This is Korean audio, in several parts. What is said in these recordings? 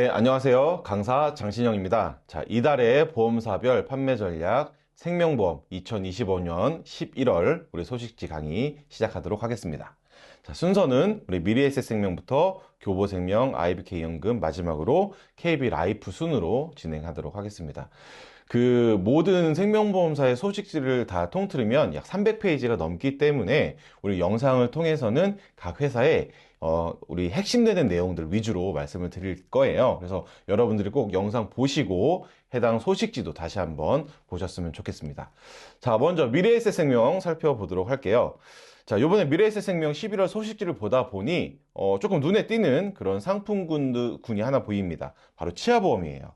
네, 안녕하세요. 강사 장신영입니다. 자, 이달의 보험사별 판매 전략 생명보험 2025년 11월 우리 소식지 강의 시작하도록 하겠습니다. 자, 순서는 우리 미래에셋생명부터 교보생명, IBK연금, 마지막으로 KB라이프 순으로 진행하도록 하겠습니다. 그 모든 생명보험사의 소식지를 다 통틀으면 약 300페이지가 넘기 때문에 우리 영상을 통해서는 각 회사의 우리 핵심되는 내용들 위주로 말씀을 드릴 거예요. 그래서 여러분들이 꼭 영상 보시고 해당 소식지도 다시 한번 보셨으면 좋겠습니다. 자, 먼저 미래에셋생명 살펴보도록 할게요. 자, 요번에 미래에셋생명 11월 소식지를 보다 보니 조금 눈에 띄는 그런 상품군이 하나 보입니다. 바로 치아보험이에요.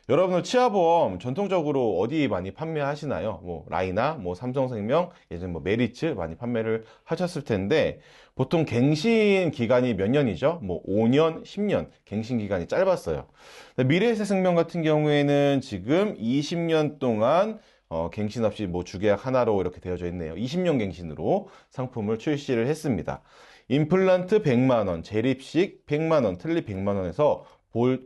여러분들 치아보험 전통적으로 어디 많이 판매하시나요? 뭐 라이나 뭐 삼성생명, 예전 뭐 메리츠 많이 판매를 하셨을 텐데 보통 갱신 기간이 몇 년이죠? 뭐 5년, 10년 갱신 기간이 짧았어요. 미래에셋생명 같은 경우에는 지금 20년 동안 갱신 없이 뭐 주계약 하나로 이렇게 되어져 있네요. 20년 갱신으로 상품을 출시를 했습니다. 임플란트 100만 원, 재립식 100만 원, 틀니 100만 원에서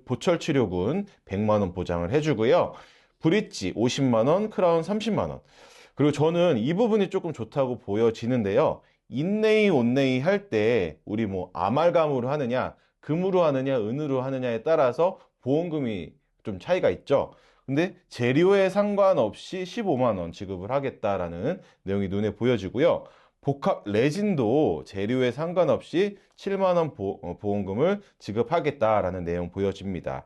보철 치료군 100만 원 보장을 해주고요. 브릿지 50만 원, 크라운 30만 원. 그리고 저는 이 부분이 조금 좋다고 보여지는데요. 인레이, 온레이 할 때 우리 뭐 아말감으로 하느냐, 금으로 하느냐, 은으로 하느냐에 따라서 보험금이 좀 차이가 있죠. 근데 재료에 상관없이 15만 원 지급을 하겠다라는 내용이 눈에 보여지고요. 복합 레진도 재료에 상관없이 7만 원 보험금을 지급하겠다라는 내용 보여집니다.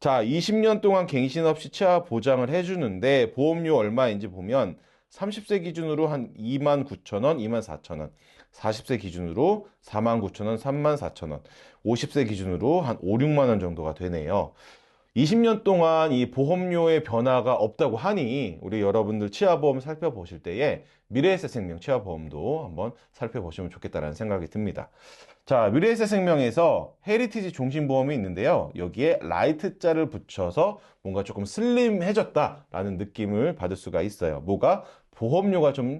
자, 20년 동안 갱신 없이 치아 보장을 해주는데 보험료 얼마인지 보면 30세 기준으로 한 2만 9천 원, 2만 4천 원, 40세 기준으로 4만 9천 원, 3만 4천 원, 50세 기준으로 한 5, 6만 원 정도가 되네요. 20년 동안 이 보험료의 변화가 없다고 하니 우리 여러분들 치아보험 살펴보실 때에 미래에셋생명 치아보험도 한번 살펴보시면 좋겠다는 생각이 듭니다. 자, 미래에셋생명에서 헤리티지 종신보험이 있는데요. 여기에 라이트 자를 붙여서 뭔가 조금 슬림해졌다라는 느낌을 받을 수가 있어요. 뭐가? 보험료가 좀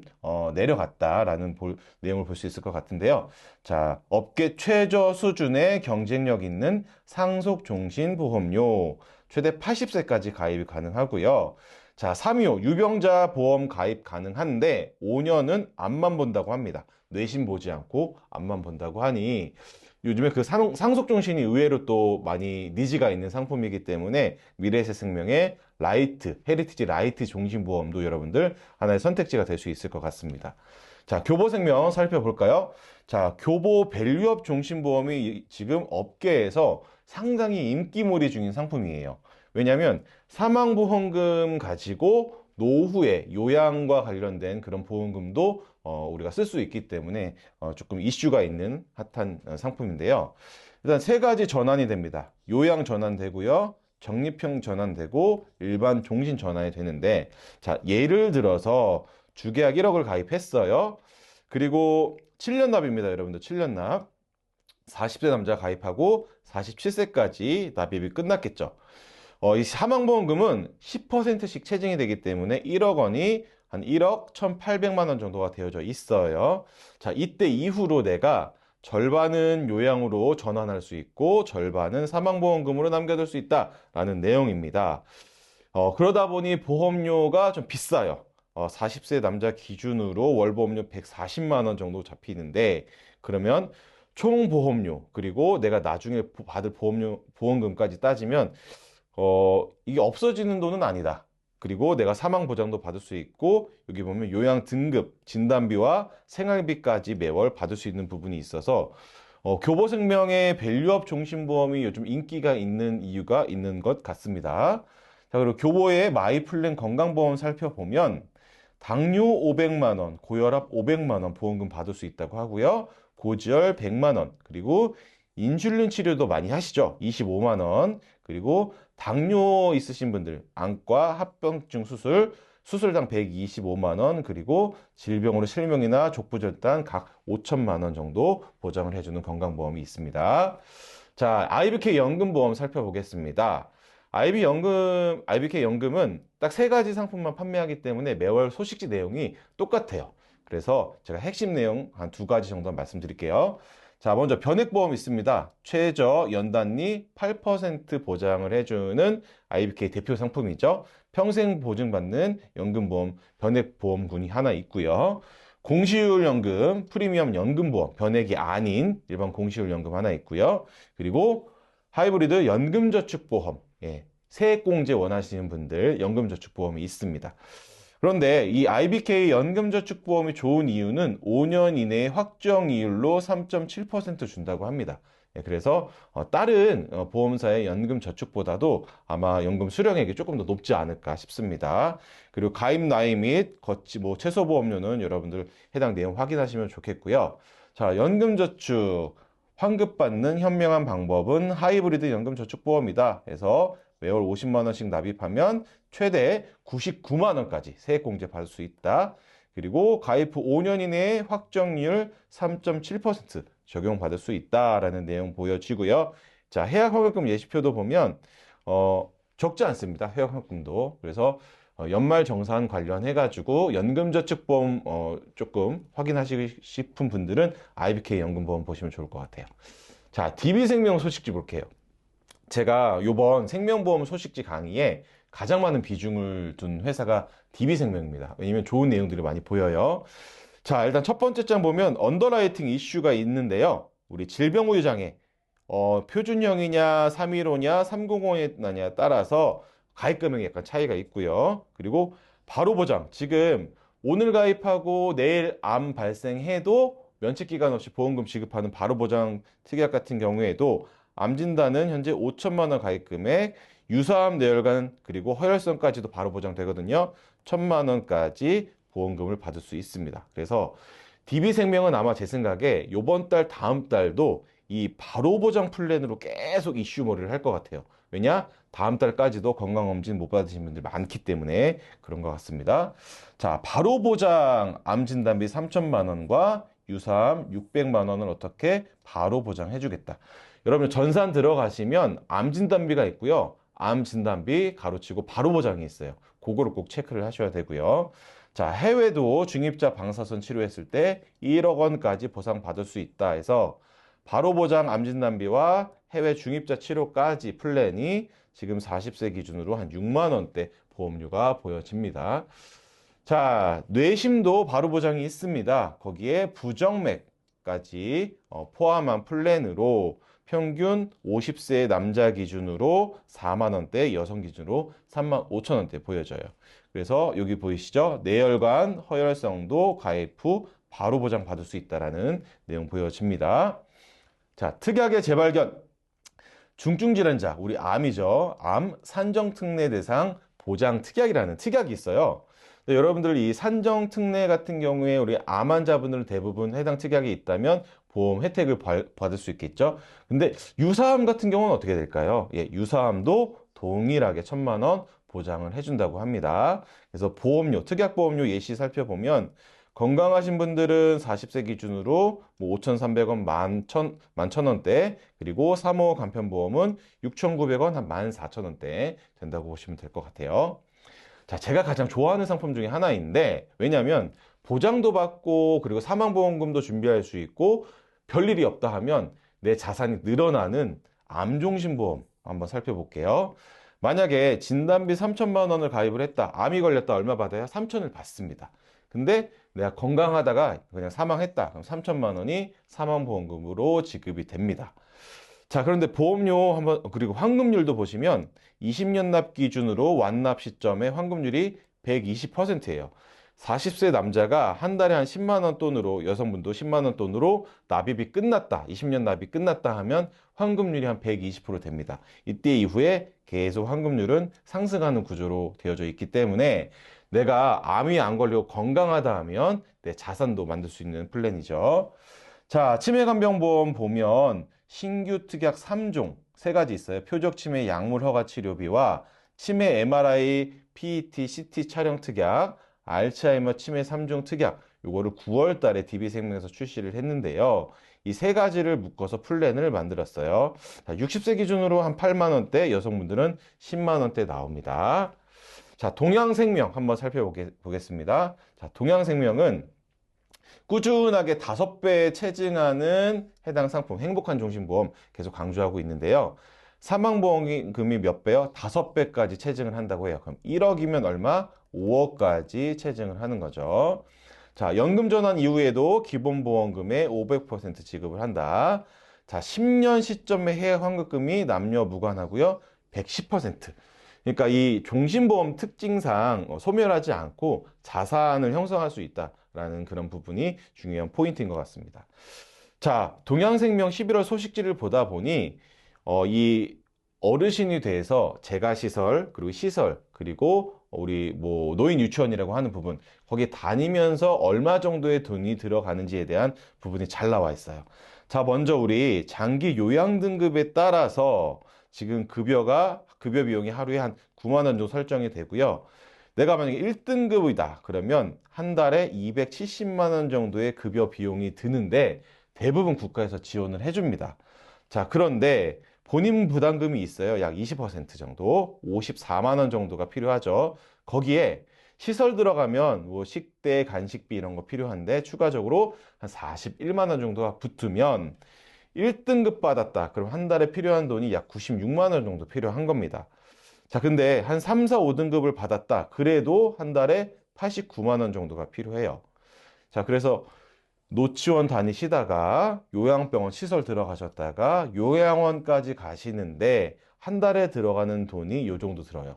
내려갔다라는 내용을 볼 수 있을 것 같은데요. 자, 업계 최저 수준의 경쟁력 있는 상속종신보험료 최대 80세까지 가입이 가능하고요. 자, 325 유병자 보험 가입 가능한데 5년은 앞만 본다고 합니다. 뇌신 보지 않고 앞만 본다고 하니 요즘에 그 상속종신이 의외로 또 많이 니즈가 있는 상품이기 때문에 미래에셋생명의 라이트, 헤리티지 라이트 종신보험도 여러분들 하나의 선택지가 될 수 있을 것 같습니다. 자, 교보생명 살펴볼까요? 자, 교보 밸류업 종신보험이 지금 업계에서 상당히 인기몰이 중인 상품이에요. 왜냐하면 사망보험금 가지고 노후에 요양과 관련된 그런 보험금도 우리가 쓸 수 있기 때문에 조금 이슈가 있는 핫한 상품인데요. 일단 세 가지 전환이 됩니다. 요양 전환되고요. 적립형 전환되고 일반 종신 전환이 되는데 자, 예를 들어서 주계약 1억을 가입했어요. 그리고 7년 납입니다. 여러분들 7년 납. 40세 남자 가입하고 47세까지 납입이 끝났겠죠. 이 사망보험금은 10%씩 체증이 되기 때문에 1억 원이 한 1억 1,800만 원 정도가 되어져 있어요. 자, 이때 이후로 내가 절반은 요양으로 전환할 수 있고 절반은 사망보험금으로 남겨둘 수 있다라는 내용입니다. 그러다 보니 보험료가 좀 비싸요. 40세 남자 기준으로 월보험료 140만 원 정도 잡히는데 그러면 총 보험료 그리고 내가 나중에 받을 보험금까지 따지면 이게 없어지는 돈은 아니다. 그리고 내가 사망 보장도 받을 수 있고 여기 보면 요양 등급, 진단비와 생활비까지 매월 받을 수 있는 부분이 있어서 교보생명의 밸류업 종신보험이 요즘 인기가 있는 이유가 있는 것 같습니다. 자, 그리고 교보의 마이플랜 건강보험 살펴보면 당뇨 500만 원, 고혈압 500만 원 보험금 받을 수 있다고 하고요. 고지혈 100만 원, 그리고 인슐린 치료도 많이 하시죠. 25만 원. 그리고 당뇨 있으신 분들, 안과 합병증 수술당 125만 원, 그리고 질병으로 실명이나 족부절단 각 5천만 원 정도 보장을 해주는 건강보험이 있습니다. 자, IBK 연금보험 살펴보겠습니다. IBK 연금은 딱 세 가지 상품만 판매하기 때문에 매월 소식지 내용이 똑같아요. 그래서 제가 핵심 내용 한 두 가지 정도 말씀드릴게요. 자, 먼저 변액보험 있습니다. 최저 연단리 8% 보장을 해주는 IBK 대표 상품이죠. 평생 보증받는 연금보험 변액보험군이 하나 있고요. 공시율 연금, 프리미엄 연금보험, 변액이 아닌 일반 공시율 연금 하나 있고요. 그리고 하이브리드 연금저축보험, 예, 세액공제 원하시는 분들 연금저축보험이 있습니다. 그런데 이 IBK 연금저축보험이 좋은 이유는 5년 이내에 확정이율로 3.7% 준다고 합니다. 예, 그래서 다른 보험사의 연금저축보다도 아마 연금 수령액이 조금 더 높지 않을까 싶습니다. 그리고 가입 나이 및 최소보험료는 여러분들 해당 내용 확인하시면 좋겠고요. 자, 연금저축 환급받는 현명한 방법은 하이브리드 연금저축보험이다. 해서 매월 50만 원씩 납입하면 최대 99만 원까지 세액공제 받을 수 있다. 그리고 가입 후 5년 이내에 확정률 3.7% 적용받을 수 있다라는 내용 보여지고요. 자, 해약환급금 예시표도 보면 적지 않습니다. 해약환급금도. 그래서 연말정산 관련해가지고 연금저축보험 조금 확인하시고 싶은 분들은 IBK 연금보험 보시면 좋을 것 같아요. 자, DB생명 소식지 볼게요. 제가 요번 생명보험 소식지 강의에 가장 많은 비중을 둔 회사가 DB생명입니다. 왜냐면 좋은 내용들이 많이 보여요. 자, 일단 첫 번째 장 보면 언더라이팅 이슈가 있는데요. 우리 질병우유장애 표준형이냐 315냐 305냐에 따라서 가입 금액이 약간 차이가 있고요. 그리고 바로 보장. 지금 오늘 가입하고 내일 암 발생해도 면책기간 없이 보험금 지급하는 바로 보장 특약 같은 경우에도 암 진단은 현재 5천만 원 가입 금액, 유사암 뇌혈관 그리고 허혈성까지도 바로 보장되거든요. 1천만 원까지 보험금을 받을 수 있습니다. 그래서 DB생명은 아마 제 생각에 이번 달 다음 달도 이 바로 보장 플랜으로 계속 이슈몰이를 할 것 같아요. 왜냐? 다음 달까지도 건강검진 못 받으신 분들 많기 때문에 그런 것 같습니다. 자, 바로 보장 암 진단비 3천만 원과 유사암 600만 원을 어떻게 바로 보장해 주겠다. 여러분 전산 들어가시면 암 진단비가 있고요. 암 진단비 가로치고 바로 보장이 있어요. 그거를 꼭 체크를 하셔야 되고요. 자, 해외도 중입자 방사선 치료했을 때 1억 원까지 보상받을 수 있다 해서 바로 보장 암 진단비와 해외 중입자 치료까지 플랜이 지금 40세 기준으로 한 6만 원대 보험료가 보여집니다. 자, 뇌심도 바로 보장이 있습니다. 거기에 부정맥까지 포함한 플랜으로 평균 50세 남자 기준으로 4만 원대, 여성 기준으로 3만 5천 원대 보여져요. 그래서 여기 보이시죠? 뇌혈관, 허혈성도 가입 후 바로 보장 받을 수 있다라는 내용 보여집니다. 자, 특약의 재발견. 중증 질환자, 우리 암이죠. 암 산정특례 대상 보장 특약이라는 특약이 있어요. 여러분들 이 산정특례 같은 경우에 우리 암 환자분들은 대부분 해당 특약이 있다면 보험 혜택을 받을 수 있겠죠. 근데 유사암 같은 경우는 어떻게 될까요? 예, 유사암도 동일하게 1천만 원 보장을 해준다고 합니다. 그래서 보험료, 특약보험료 예시 살펴보면 건강하신 분들은 40세 기준으로 5,300원, 11,000원대, 그리고 3호 간편보험은 6,900원, 한 14,000원대 된다고 보시면 될 것 같아요. 자, 제가 가장 좋아하는 상품 중에 하나인데, 왜냐면 보장도 받고, 그리고 사망보험금도 준비할 수 있고, 별일이 없다 하면 내 자산이 늘어나는 암종신보험 한번 살펴볼게요. 만약에 진단비 3천만 원을 가입을 했다. 암이 걸렸다. 얼마 받아요? 3천을 받습니다. 근데 내가 건강하다가 그냥 사망했다. 그럼 3천만 원이 사망보험금으로 지급이 됩니다. 자, 그런데 보험료 한번, 그리고 환급률도 보시면 20년 납 기준으로 완납 시점에 환급률이 120%예요. 40세 남자가 한 달에 한 10만 원 돈으로, 여성분도 10만 원 돈으로 납입이 끝났다. 20년 납입이 끝났다 하면 환급률이 한 120% 됩니다. 이때 이후에 계속 환급률은 상승하는 구조로 되어져 있기 때문에 내가 암이 안 걸리고 건강하다 하면 내 자산도 만들 수 있는 플랜이죠. 자, 치매간병보험 보면 신규 특약 3종, 3가지 있어요. 표적 치매 약물 허가 치료비와 치매 MRI, PET, CT 촬영 특약, 알츠하이머 치매 3종 특약, 요거를 9월 달에 DB생명에서 출시를 했는데요. 이 3가지를 묶어서 플랜을 만들었어요. 자, 60세 기준으로 한 8만 원대, 여성분들은 10만 원대 나옵니다. 자, 동양생명 한번 살펴보겠습니다. 자, 동양생명은 꾸준하게 5배 체증하는 해당 상품, 행복한 종신보험 계속 강조하고 있는데요. 사망보험금이 몇 배요? 5배까지 체증을 한다고 해요. 그럼 1억이면 얼마? 5억까지 체증을 하는 거죠. 자, 연금 전환 이후에도 기본보험금의 500% 지급을 한다. 자, 10년 시점의 해외 환급금이 남녀 무관하고요. 110%. 그러니까 이 종신보험 특징상 소멸하지 않고 자산을 형성할 수 있다라는 그런 부분이 중요한 포인트인 것 같습니다. 자, 동양생명 11월 소식지를 보다 보니 이 어르신이 돼서 재가시설, 그리고 시설, 그리고 우리 뭐 노인 유치원이라고 하는 부분, 거기 다니면서 얼마 정도의 돈이 들어가는지에 대한 부분이 잘 나와 있어요. 자, 먼저 우리 장기 요양 등급에 따라서 지금 급여 비용이 하루에 한 9만 원 정도 설정이 되고요. 내가 만약에 1등급이다. 그러면 한 달에 270만 원 정도의 급여 비용이 드는데 대부분 국가에서 지원을 해줍니다. 자, 그런데 본인 부담금이 있어요. 약 20% 정도, 54만 원 정도가 필요하죠. 거기에 시설 들어가면 뭐 식대, 간식비 이런 거 필요한데 추가적으로 한 41만 원 정도가 붙으면 1등급 받았다. 그럼 한 달에 필요한 돈이 약 96만 원 정도 필요한 겁니다. 자, 근데 한 3, 4, 5등급을 받았다. 그래도 한 달에 89만 원 정도가 필요해요. 자, 그래서 노치원 다니시다가 요양병원 시설 들어가셨다가 요양원까지 가시는데 한 달에 들어가는 돈이 요 정도 들어요.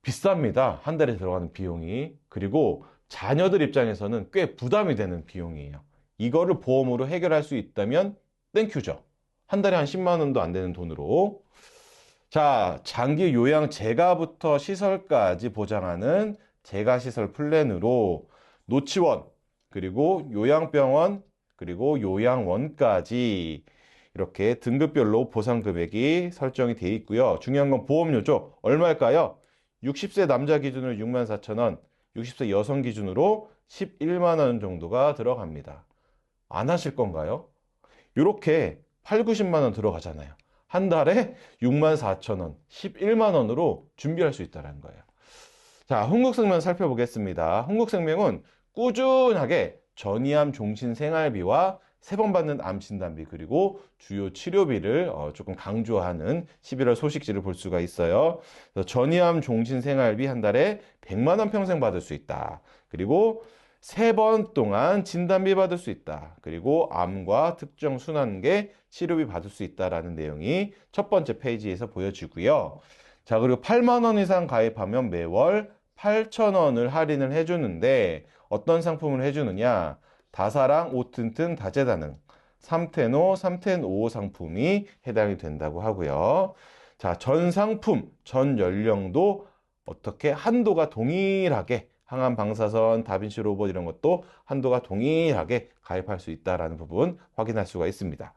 비쌉니다. 한 달에 들어가는 비용이. 그리고 자녀들 입장에서는 꽤 부담이 되는 비용이에요. 이거를 보험으로 해결할 수 있다면 땡큐죠. 한 달에 한 10만 원도 안 되는 돈으로. 자, 장기 요양 재가부터 시설까지 보장하는 재가시설 플랜으로 노치원, 그리고 요양병원, 그리고 요양원까지 이렇게 등급별로 보상 금액이 설정이 되어 있고요. 중요한 건 보험료죠. 얼마일까요? 60세 남자 기준으로 6만 4천 원, 60세 여성 기준으로 11만 원 정도가 들어갑니다. 안 하실 건가요? 이렇게 8, 90만 원 들어가잖아요. 한 달에 6만 4천 원, 11만 원으로 준비할 수 있다는 거예요. 자, 흥국생명 살펴보겠습니다. 흥국생명은 꾸준하게 전이암 종신 생활비와 3번 받는 암 진단비 그리고 주요 치료비를 조금 강조하는 11월 소식지를 볼 수가 있어요. 전이암 종신 생활비 한 달에 100만 원 평생 받을 수 있다. 그리고 3번 동안 진단비 받을 수 있다. 그리고 암과 특정 순환계 치료비 받을 수 있다라는 내용이 첫 번째 페이지에서 보여지고요. 자, 그리고 8만 원 이상 가입하면 매월 8천 원을 할인을 해주는데 어떤 상품을 해주느냐? 다사랑, 오튼튼, 다재다능, 3텐오, 3텐5 상품이 해당이 된다고 하고요. 자, 전 상품, 전 연령도 어떻게 한도가 동일하게 항암 방사선, 다빈치 로봇 이런 것도 한도가 동일하게 가입할 수 있다는 부분 확인할 수가 있습니다.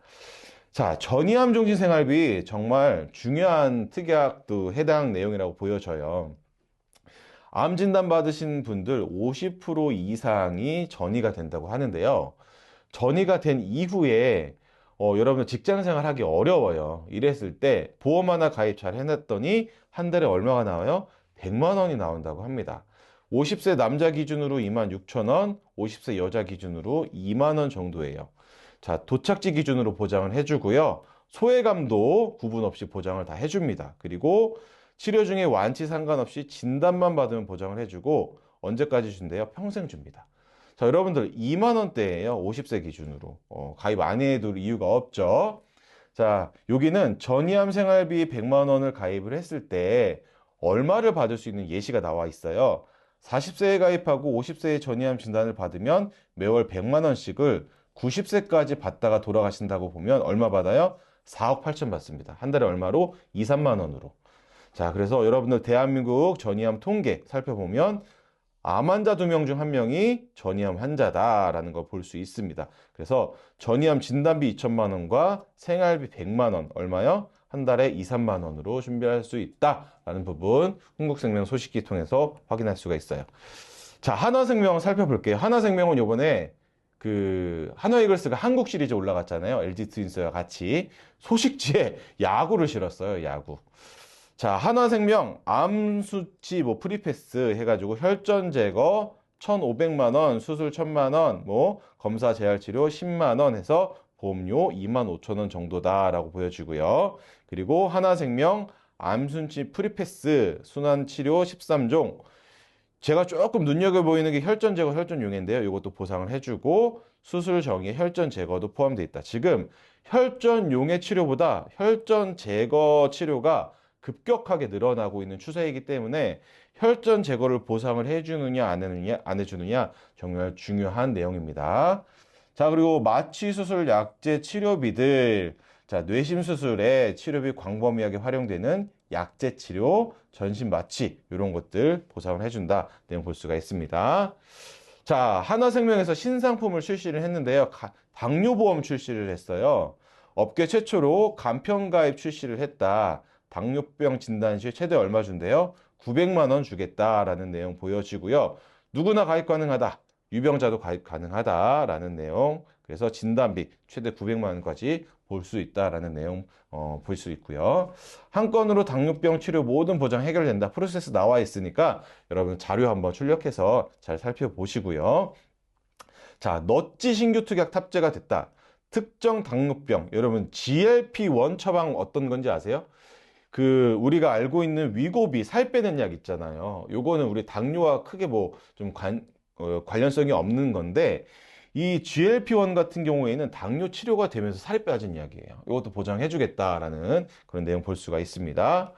자, 전이암 종신 생활비 정말 중요한 특약도 해당 내용이라고 보여져요. 암 진단 받으신 분들 50% 이상이 전이가 된다고 하는데요. 전이가 된 이후에 여러분 직장 생활 하기 어려워요. 이랬을 때 보험 하나 가입 잘 해놨더니 한 달에 얼마가 나와요? 100만 원이 나온다고 합니다. 50세 남자 기준으로 2만 6천 원, 50세 여자 기준으로 2만 원 정도예요. 자, 도착지 기준으로 보장을 해주고요. 소외감도 구분 없이 보장을 다 해줍니다. 그리고 치료 중에 완치 상관없이 진단만 받으면 보장을 해주고 언제까지 준대요? 평생 줍니다. 자, 여러분들 2만 원대예요. 50세 기준으로. 가입 안 해도 이유가 없죠. 자, 여기는 전이암 생활비 100만 원을 가입을 했을 때 얼마를 받을 수 있는 예시가 나와 있어요. 40세에 가입하고 50세에 전이암 진단을 받으면 매월 100만 원씩을 90세까지 받다가 돌아가신다고 보면 얼마 받아요? 4억 8천 받습니다. 한 달에 얼마로? 2, 3만 원으로. 자, 그래서 여러분들 대한민국 전이암 통계 살펴보면 암 환자 2명 중 1명이 전이암 환자다라는 걸 볼 수 있습니다. 그래서 전이암 진단비 2천만 원과 생활비 100만 원 얼마요? 한 달에 2, 3만 원으로 준비할 수 있다라는 부분 흥국생명 소식지 통해서 확인할 수가 있어요. 자, 한화생명 살펴볼게요. 한화생명은 요번에 한화이글스가 한국 시리즈 올라갔잖아요. LG 트윈스와 같이 소식지에 야구를 실었어요. 야구. 자, 한화생명 암수치 프리패스 해가지고 혈전 제거 1,500만 원, 수술 1,000만 원, 뭐 검사 재활치료 10만 원 해서 보험료 25,000원 정도다라고 보여지고요. 그리고 하나생명 암순치 프리패스 순환치료 13종. 제가 조금 눈여겨보이는 게 혈전 제거, 혈전 용해인데요. 이것도 보상을 해주고 수술 정예 혈전 제거도 포함되어 있다. 지금 혈전 용해 치료보다 혈전 제거 치료가 급격하게 늘어나고 있는 추세이기 때문에 혈전 제거를 보상을 해주느냐 안 해주느냐 정말 중요한 내용입니다. 자, 그리고 마취수술 약제 치료비들. 자, 뇌심 수술에 치료비 광범위하게 활용되는 약제 치료, 전신 마취 이런 것들 보상을 해준다 내용 볼 수가 있습니다. 자, 하나생명에서 신상품을 출시를 했는데요. 당뇨보험 출시를 했어요. 업계 최초로 간편가입 출시를 했다. 당뇨병 진단 시 최대 얼마 준대요? 900만 원 주겠다라는 내용 보여지고요. 누구나 가입 가능하다. 유병자도 가입 가능하다라는 내용. 그래서 진단비 최대 900만 원까지 볼 수 있다라는 내용 볼 수 있고요. 한 건으로 당뇨병 치료 모든 보장 해결된다. 프로세스 나와 있으니까 여러분 자료 한번 출력해서 잘 살펴보시고요. 자, 넛지 신규 특약 탑재가 됐다. 특정 당뇨병. 여러분 GLP-1 처방 어떤 건지 아세요? 우리가 알고 있는 위고비 살 빼는 약 있잖아요. 요거는 우리 당뇨와 크게 뭐 좀 관련성이 없는 건데 이 GLP-1 같은 경우에는 당뇨 치료가 되면서 살이 빠진 약이에요. 이것도 보장해 주겠다라는 그런 내용 볼 수가 있습니다.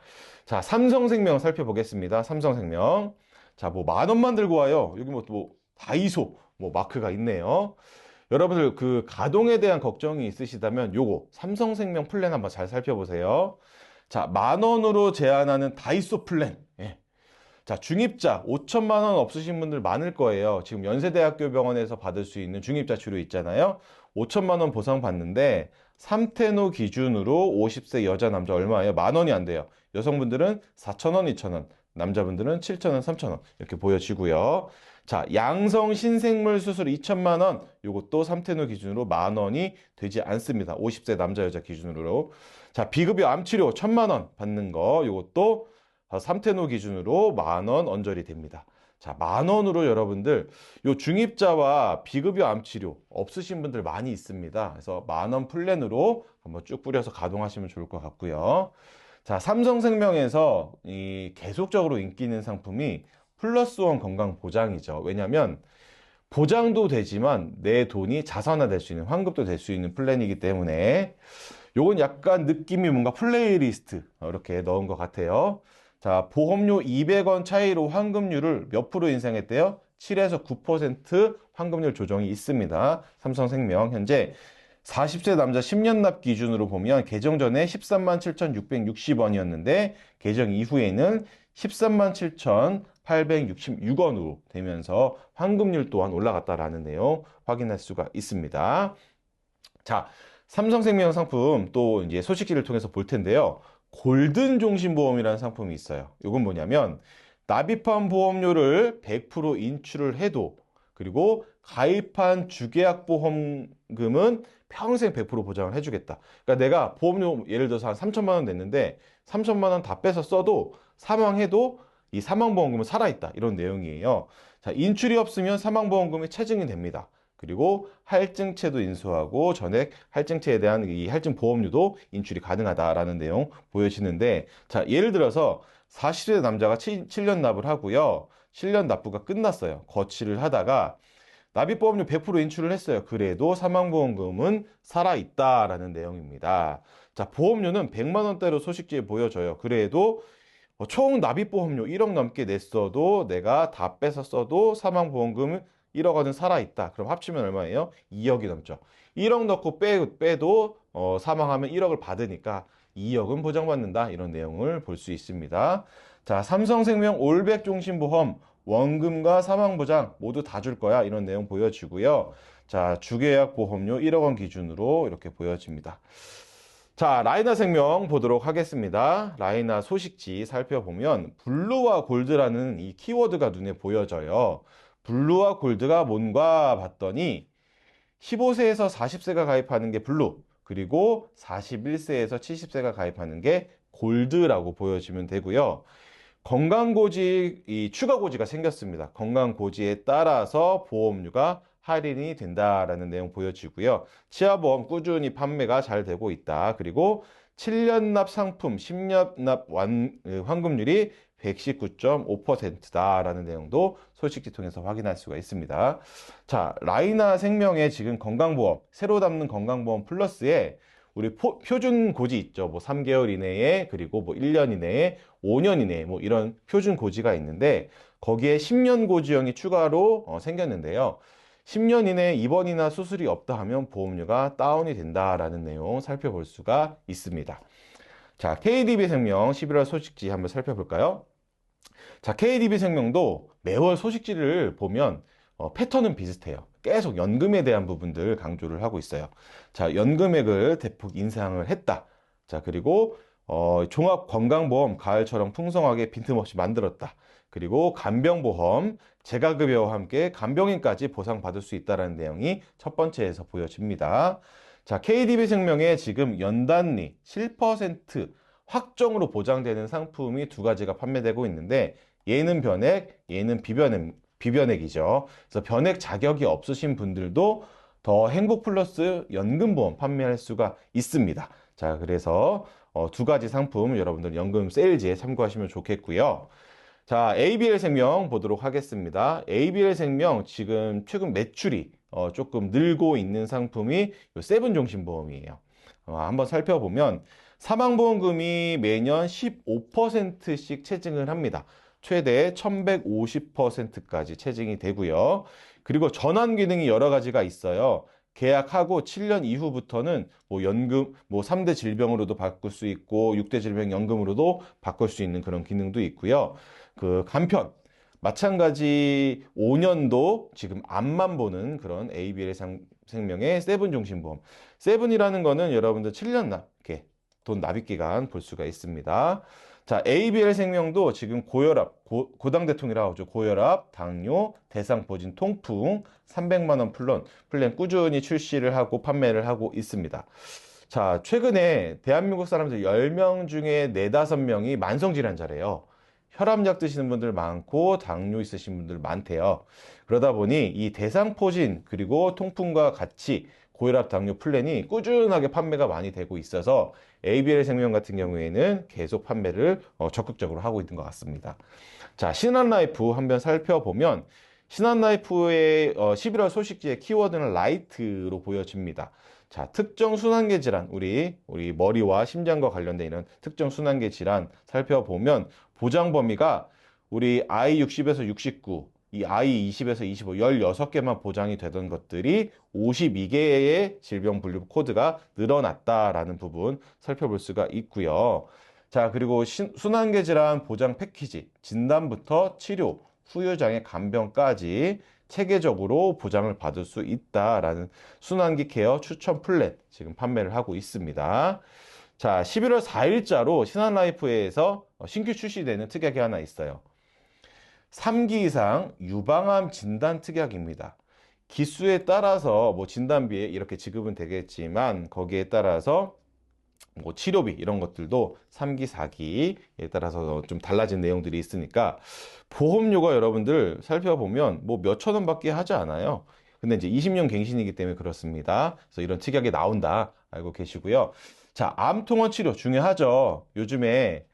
자, 삼성생명 살펴보겠습니다. 삼성생명. 자, 뭐 10,000원만 들고 와요. 여기 뭐 다이소 뭐 마크가 있네요. 여러분들 가동에 대한 걱정이 있으시다면 요거 삼성생명 플랜 한번 잘 살펴보세요. 자, 10,000원으로 제한하는 다이소 플랜. 예. 자, 중입자 5천만 원 없으신 분들 많을 거예요. 지금 연세대학교 병원에서 받을 수 있는 중입자 치료 있잖아요. 5천만 원 보상 받는데 3테노 기준으로 50세 여자 남자 얼마예요? 10,000원이 안 돼요. 여성분들은 4,000원, 2,000원, 남자분들은 7,000원, 3,000원 이렇게 보여지고요. 자, 양성 신생물 수술 2천만 원 이것도 3테노 기준으로 10,000원이 되지 않습니다. 50세 남자 여자 기준으로. 자, 비급여 암치료 1,000만 원 받는 거 이것도 3테노 기준으로 10,000원 언저리 됩니다. 자, 10,000원으로 여러분들 요 중입자와 비급여 암치료 없으신 분들 많이 있습니다. 그래서 10,000원 플랜으로 한번 쭉 뿌려서 가동하시면 좋을 것 같고요. 자, 삼성생명에서 계속적으로 인기 있는 상품이 플러스원 건강 보장이죠. 왜냐하면 보장도 되지만 내 돈이 자산화될 수 있는 환급도 될 수 있는 플랜이기 때문에 요건 약간 느낌이 뭔가 플레이리스트 이렇게 넣은 것 같아요. 자, 보험료 200원 차이로 환급률을 몇 프로 인상했대요? 7에서 9% 환급률 조정이 있습니다. 삼성생명 현재 40세 남자 10년 납 기준으로 보면 개정 전에 13만 7,660원이었는데 개정 이후에는 13만 7,866원으로 되면서 환급률 또한 올라갔다라는 내용 확인할 수가 있습니다. 자, 삼성생명 상품 또 이제 소식지를 통해서 볼 텐데요. 골든 종신보험이라는 상품이 있어요. 이건 뭐냐면 납입한 보험료를 100% 인출을 해도 그리고 가입한 주계약 보험금은 평생 100% 보장을 해주겠다. 그러니까 내가 보험료 예를 들어서 한 3천만 원 냈는데 3천만 원 다 빼서 써도 사망해도 이 사망보험금은 살아있다. 이런 내용이에요. 자, 인출이 없으면 사망보험금이 체증이 됩니다. 그리고 할증채도 인수하고 전액 할증채에 대한 이 할증 보험료도 인출이 가능하다라는 내용 보여지는데, 자, 예를 들어서 40세 남자가 7년 납을 하고요. 7년 납부가 끝났어요. 거치를 하다가 납입보험료 100% 인출을 했어요. 그래도 사망보험금은 살아있다라는 내용입니다. 자, 보험료는 100만 원대로 소식지에 보여져요. 그래도 총 납입보험료 1억 넘게 냈어도 내가 다 빼서 써도 사망보험금은 1억 원은 살아있다. 그럼 합치면 얼마예요? 2억이 넘죠. 1억 넣고 빼도 사망하면 1억을 받으니까 2억은 보장받는다. 이런 내용을 볼 수 있습니다. 자, 삼성생명 올백종신보험 원금과 사망보장 모두 다 줄 거야. 이런 내용 보여지고요. 자, 주계약 보험료 1억 원 기준으로 이렇게 보여집니다. 자, 라이나 생명 보도록 하겠습니다. 라이나 소식지 살펴보면 블루와 골드라는 이 키워드가 눈에 보여져요. 블루와 골드가 뭔가 봤더니 15세에서 40세가 가입하는 게 블루, 그리고 41세에서 70세가 가입하는 게 골드라고 보여지면 되고요. 건강고지, 이 추가고지가 생겼습니다. 건강고지에 따라서 보험료가 할인이 된다라는 내용 보여지고요. 치아보험 꾸준히 판매가 잘 되고 있다. 그리고 7년 납 상품, 10년 납 환급률이 119.5%다라는 내용도 소식지 통해서 확인할 수가 있습니다. 자, 라이나 생명의 지금 건강보험, 새로 담는 건강보험 플러스에 우리 표준 고지 있죠. 뭐 3개월 이내에, 그리고 뭐 1년 이내에, 5년 이내에, 뭐 이런 표준 고지가 있는데, 거기에 10년 고지형이 추가로 생겼는데요. 10년 이내에 입원이나 수술이 없다 하면 보험료가 다운이 된다라는 내용 살펴볼 수가 있습니다. 자, KDB생명 11월 소식지 한번 살펴볼까요? 자, KDB생명도 매월 소식지를 보면 패턴은 비슷해요. 계속 연금에 대한 부분들 강조를 하고 있어요. 자, 연금액을 대폭 인상을 했다. 자, 그리고 종합건강보험 가을처럼 풍성하게 빈틈없이 만들었다. 그리고 간병보험, 재가급여와 함께 간병인까지 보상받을 수 있다는 내용이 첫 번째에서 보여집니다. 자, KDB생명의 지금 연단리 7% 확정으로 보장되는 상품이 두 가지가 판매되고 있는데, 얘는 변액, 얘는 비변액이죠. 그래서 변액 자격이 없으신 분들도 더 행복 플러스 연금보험 판매할 수가 있습니다. 자, 그래서 두 가지 상품 여러분들 연금 세일즈에 참고하시면 좋겠고요. 자, ABL생명 보도록 하겠습니다. ABL생명 지금 최근 매출이 조금 늘고 있는 상품이 요 세븐종신보험이에요. 한번 살펴보면 사망보험금이 매년 15%씩 체증을 합니다. 최대 1150%까지 체증이 되고요. 그리고 전환 기능이 여러 가지가 있어요. 계약하고 7년 이후부터는 뭐 연금, 뭐 3대 질병으로도 바꿀 수 있고 6대 질병 연금으로도 바꿀 수 있는 그런 기능도 있고요. 그 간편, 마찬가지 5년도 지금 앞만 보는 그런 ABL 생명의 세븐종신보험. 세븐이라는 거는 여러분들 7년 이렇게 돈 납입 기간 볼 수가 있습니다. 자, ABL 생명도 지금 고혈압, 고당대통이라고 하죠. 고혈압, 당뇨, 대상포진, 통풍 300만 원 플랜 꾸준히 출시를 하고 판매를 하고 있습니다. 자, 최근에 대한민국 사람들 10명 중에 4, 5명이 만성질환자래요. 혈압약 드시는 분들 많고 당뇨 있으신 분들 많대요. 그러다 보니 이 대상포진 그리고 통풍과 같이 고혈압 당뇨 플랜이 꾸준하게 판매가 많이 되고 있어서 ABL 생명 같은 경우에는 계속 판매를 적극적으로 하고 있는 것 같습니다. 자, 신한라이프 한번 살펴보면 신한라이프의 11월 소식지의 키워드는 라이트로 보여집니다. 자, 특정 순환계 질환, 우리 머리와 심장과 관련된 이런 특정 순환계 질환 살펴보면 보장 범위가 우리 I60에서 69, 이 I20에서 25, 16개만 보장이 되던 것들이 52개의 질병 분류 코드가 늘어났다라는 부분 살펴볼 수가 있고요. 자, 그리고 순환계 질환 보장 패키지, 진단부터 치료, 후유장애 간병까지 체계적으로 보장을 받을 수 있다라는 순환기 케어 추천 플랜 지금 판매를 하고 있습니다. 자, 11월 4일자로 신한라이프에서 신규 출시되는 특약이 하나 있어요. 3기 이상 유방암 진단 특약입니다. 기수에 따라서 뭐 진단비에 이렇게 지급은 되겠지만 거기에 따라서 뭐 치료비 이런 것들도 3기, 4기에 따라서 좀 달라진 내용들이 있으니까 보험료가 여러분들 살펴보면 뭐 몇천 원밖에 하지 않아요. 근데 이제 20년 갱신이기 때문에 그렇습니다. 그래서 이런 특약이 나온다 알고 계시고요. 자, 암통원 치료 중요하죠. 요즘에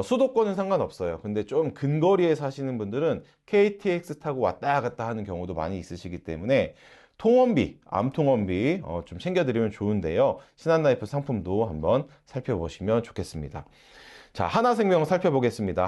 수도권은 상관없어요. 근데 좀 근거리에 사시는 분들은 KTX 타고 왔다 갔다 하는 경우도 많이 있으시기 때문에 통원비, 암통원비 좀 챙겨드리면 좋은데요. 신한라이프 상품도 한번 살펴보시면 좋겠습니다. 자, 하나생명 살펴보겠습니다.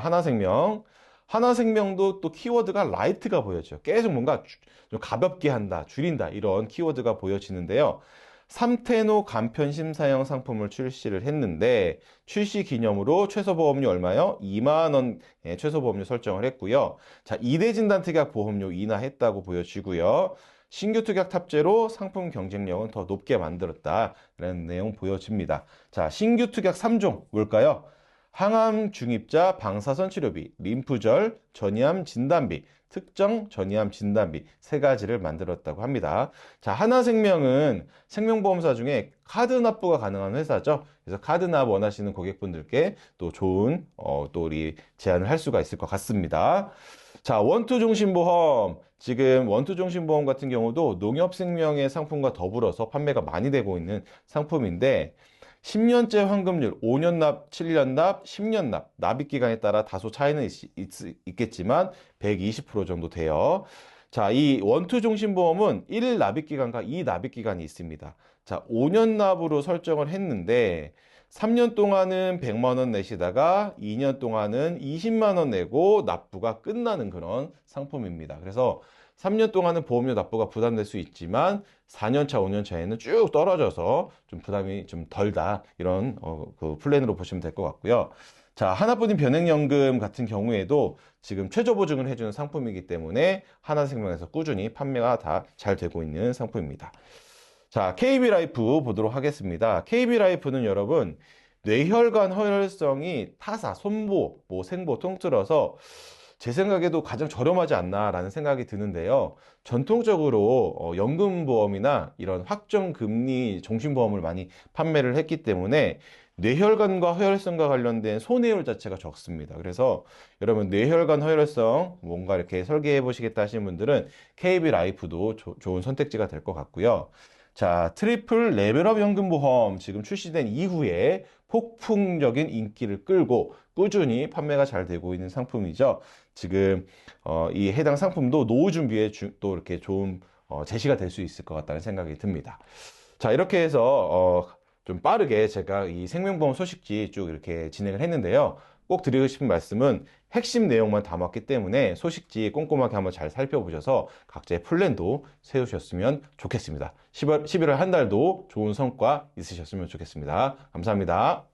하나생명도 또 키워드가 라이트가 보여져요. 계속 뭔가 좀 가볍게 한다, 줄인다 이런 키워드가 보여지는데요. 3테노 간편 심사형 상품을 출시를 했는데 출시 기념으로 최소보험료 얼마요? 2만 원의 최소보험료 설정을 했고요. 자, 2대 진단 특약 보험료 인하했다고 보여지고요. 신규 특약 탑재로 상품 경쟁력은 더 높게 만들었다라는 내용 보여집니다. 자, 신규 특약 3종 뭘까요? 항암 중입자 방사선 치료비, 림프절 전이암 진단비, 특정 전이암 진단비 세 가지를 만들었다고 합니다. 자, 하나생명은 생명보험사 중에 카드 납부가 가능한 회사죠. 그래서 카드 납 원하시는 고객분들께 또 좋은 또 우리 제안을 할 수가 있을 것 같습니다. 자, 원투종신보험. 지금 원투종신보험 같은 경우도 농협생명의 상품과 더불어서 판매가 많이 되고 있는 상품인데 10년째 환급률, 5년 납, 7년 납, 10년 납, 납입 기간에 따라 다소 차이는 있겠지만 120% 정도 돼요. 자, 이 원투 종신보험은 1 납입 기간과 2 납입 기간이 있습니다. 자, 5년 납으로 설정을 했는데 3년 동안은 100만 원 내시다가 2년 동안은 20만 원 내고 납부가 끝나는 그런 상품입니다. 그래서 3년 동안은 보험료 납부가 부담될 수 있지만 4년 차, 5년 차에는 쭉 떨어져서 좀 부담이 좀 덜다. 이런 그 플랜으로 보시면 될 것 같고요. 자, 하나뿐인 변액연금 같은 경우에도 지금 최저 보증을 해주는 상품이기 때문에 하나생명에서 꾸준히 판매가 다 잘 되고 있는 상품입니다. 자, KB라이프 보도록 하겠습니다. KB라이프는 여러분, 뇌혈관 허혈성이 타사, 손보, 뭐 생보 통틀어서 제 생각에도 가장 저렴하지 않나라는 생각이 드는데요. 전통적으로 연금보험이나 이런 확정금리 종신보험을 많이 판매를 했기 때문에 뇌혈관과 허혈성과 관련된 손해율 자체가 적습니다. 그래서 여러분 뇌혈관 허혈성 뭔가 이렇게 설계해 보시겠다 하시는 분들은 KB라이프도 좋은 선택지가 될 것 같고요. 자, 트리플 레벨업 연금보험 지금 출시된 이후에 폭풍적인 인기를 끌고 꾸준히 판매가 잘 되고 있는 상품이죠. 지금 이 해당 상품도 노후 준비에 또 이렇게 좋은 제시가 될 수 있을 것 같다는 생각이 듭니다. 자, 이렇게 해서 좀 빠르게 제가 이 생명보험 소식지 쭉 이렇게 진행을 했는데요. 꼭 드리고 싶은 말씀은 핵심 내용만 담았기 때문에 소식지 꼼꼼하게 한번 잘 살펴보셔서 각자의 플랜도 세우셨으면 좋겠습니다. 11월 한 달도 좋은 성과 있으셨으면 좋겠습니다. 감사합니다.